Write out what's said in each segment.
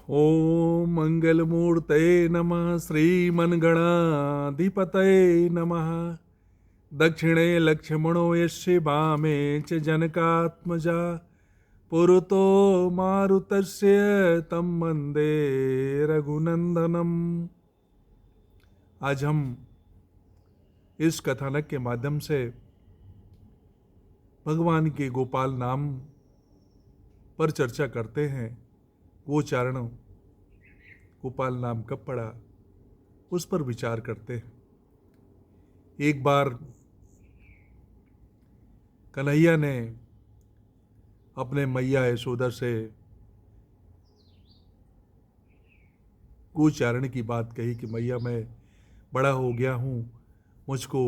ओम मंगलमूर्तये नमः श्रीमन्गणाधिपतये नमः। दक्षिणे लक्ष्मणो यस्य वामे च जनकात्मजा पुरतो मारुतस्य तं वन्दे रघुनंदनम। आज हम इस कथानक के माध्यम से भगवान के गोपाल नाम पर चर्चा करते हैं। गोचारण गोपाल नाम कब पड़ा, उस पर विचार करते हैं। एक बार कन्हैया ने अपने मैया यशोदा से गोचारण की बात कही कि मैया, मैं बड़ा हो गया हूँ, मुझको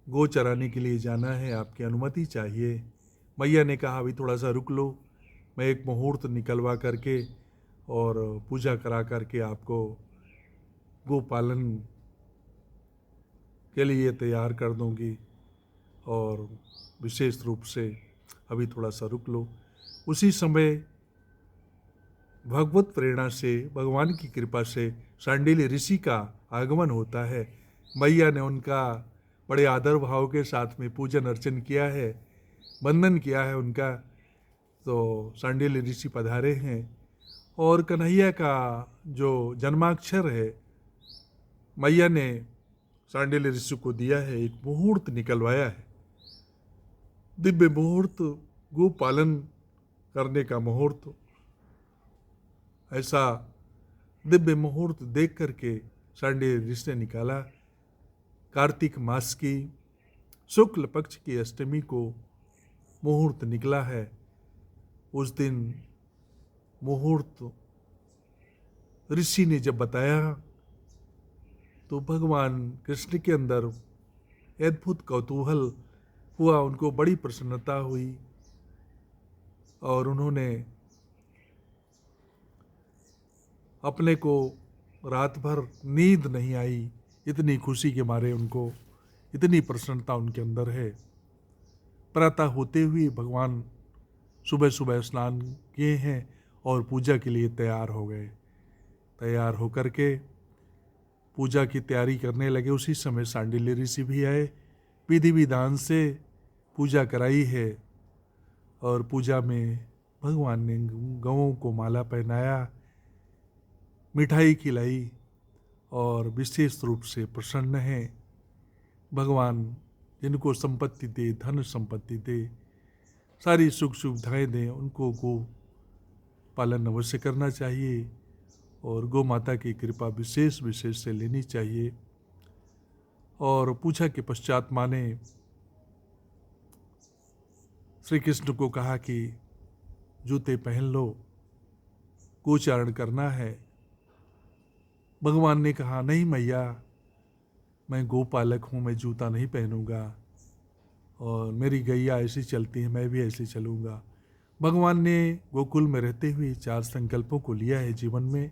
गो चराने के लिए जाना है, आपकी अनुमति चाहिए। मैया ने कहा अभी थोड़ा सा रुक लो, मैं एक मुहूर्त निकलवा करके और पूजा करा करके आपको गोपालन के लिए तैयार कर दूंगी, और विशेष रूप से अभी थोड़ा सा रुक लो। उसी समय भगवत प्रेरणा से, भगवान की कृपा से शांडिल्य ऋषि का आगमन होता है। मैया ने उनका बड़े आदर भाव के साथ में पूजन अर्चन किया है, वंदन किया है उनका। तो शांडिल्य ऋषि पधारे हैं और कन्हैया का जो जन्माक्षर है मैया ने शांडिल्य ऋषि को दिया है, एक मुहूर्त निकलवाया है। दिव्य मुहूर्त, गोपालन करने का मुहूर्त। ऐसा दिव्य मुहूर्त देख करके शांडिल्य ऋषि ने निकाला। कार्तिक मास की शुक्ल पक्ष की अष्टमी को मुहूर्त निकला है। उस दिन मुहूर्त ऋषि ने जब बताया तो भगवान कृष्ण के अंदर अद्भुत कौतूहल हुआ, उनको बड़ी प्रसन्नता हुई और उन्होंने अपने को रात भर नींद नहीं आई, इतनी खुशी के मारे उनको, इतनी प्रसन्नता उनके अंदर है। प्रातः होते हुए भगवान सुबह सुबह स्नान किए हैं और पूजा के लिए तैयार हो गए। तैयार होकर के पूजा की तैयारी करने लगे। उसी समय शांडिल्य ऋषि भी आए, विधि विधान से पूजा कराई है और पूजा में भगवान ने गौओं को माला पहनाया, मिठाई खिलाई और विशेष रूप से प्रसन्न हैं। भगवान जिनको संपत्ति दे, धन संपत्ति दे, सारी सुख सुविधाएं दें, उनको गो पालन अवश्य करना चाहिए और गौ माता की कृपा विशेष विशेष से लेनी चाहिए। और पूजा के पश्चात माँ ने श्री कृष्ण को कहा कि जूते पहन लो, गोचारण करना है। भगवान ने कहा नहीं मैया, मैं गोपालक हूँ, मैं जूता नहीं पहनूंगा और मेरी गैया ऐसी चलती है, मैं भी ऐसे चलूँगा। भगवान ने गोकुल में रहते हुए 4 संकल्पों को लिया है जीवन में।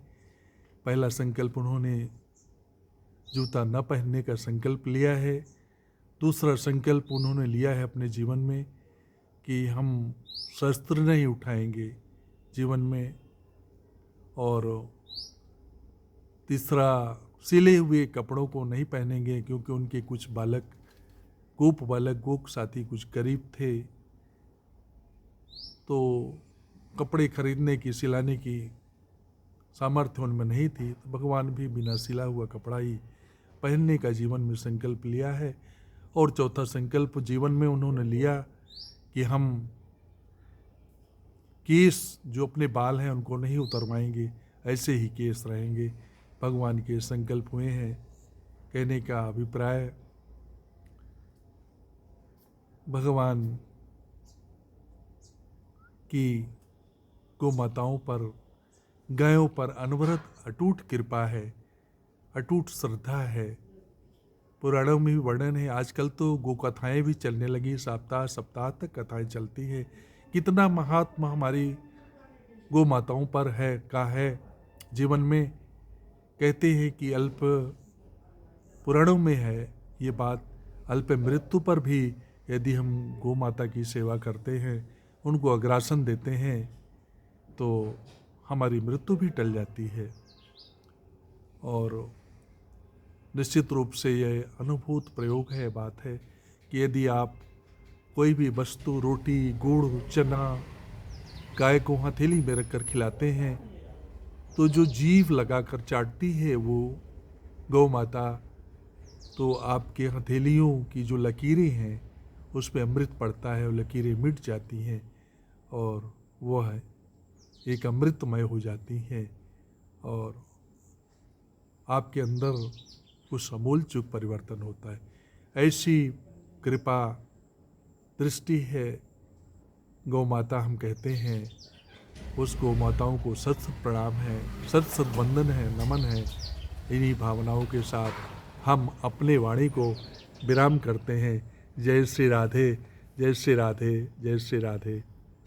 पहला संकल्प उन्होंने जूता न पहनने का संकल्प लिया है। दूसरा संकल्प उन्होंने लिया है अपने जीवन में कि हम शस्त्र नहीं उठाएंगे जीवन में। और तीसरा, सिले हुए कपड़ों को नहीं पहनेंगे, क्योंकि उनके कुछ बालक, गोप साथी कुछ गरीब थे, तो कपड़े खरीदने की, सिलाने की सामर्थ्य उनमें नहीं थी। तो भगवान भी बिना सिला हुआ कपड़ा ही पहनने का जीवन में संकल्प लिया है। और चौथा संकल्प जीवन में उन्होंने लिया कि हम केस, जो अपने बाल हैं उनको नहीं उतरवाएंगे, ऐसे ही केस रहेंगे। भगवान के संकल्प हुए हैं। कहने का अभिप्राय, भगवान की गौ माताओं पर, गायों पर अनवरत अटूट कृपा है, अटूट श्रद्धा है। पुराणों में भी वर्णन है। आजकल तो गो कथाएँ भी चलने लगी, सप्ताह सप्ताह तक कथाएं चलती है। कितना महात्मा हमारी गौ माताओं पर है जीवन में। कहते हैं कि अल्प, पुराणों में है ये बात, अल्प मृत्यु पर भी यदि हम गौ माता की सेवा करते हैं, उनको अग्रासन देते हैं, तो हमारी मृत्यु भी टल जाती है। और निश्चित रूप से यह अनुभूत प्रयोग है, बात है कि यदि आप कोई भी वस्तु, रोटी, गुड़, चना गाय को हथेली में रखकर खिलाते हैं तो जो जीभ लगाकर चाटती है वो गौ माता, तो आपके हथेलियों की जो लकीरें हैं उस पर अमृत पड़ता है और लकीरें मिट जाती हैं और वह एक अमृतमय हो जाती हैं और आपके अंदर कुछ अमूल चूक परिवर्तन होता है। ऐसी कृपा दृष्टि है गौ माता, हम कहते हैं उस गौ माताओं को सत सत प्रणाम है, सत सत वंदन है, नमन है। इन्हीं भावनाओं के साथ हम अपने वाणी को विराम करते हैं। जय श्री राधे, जय श्री राधे, जय श्री राधे।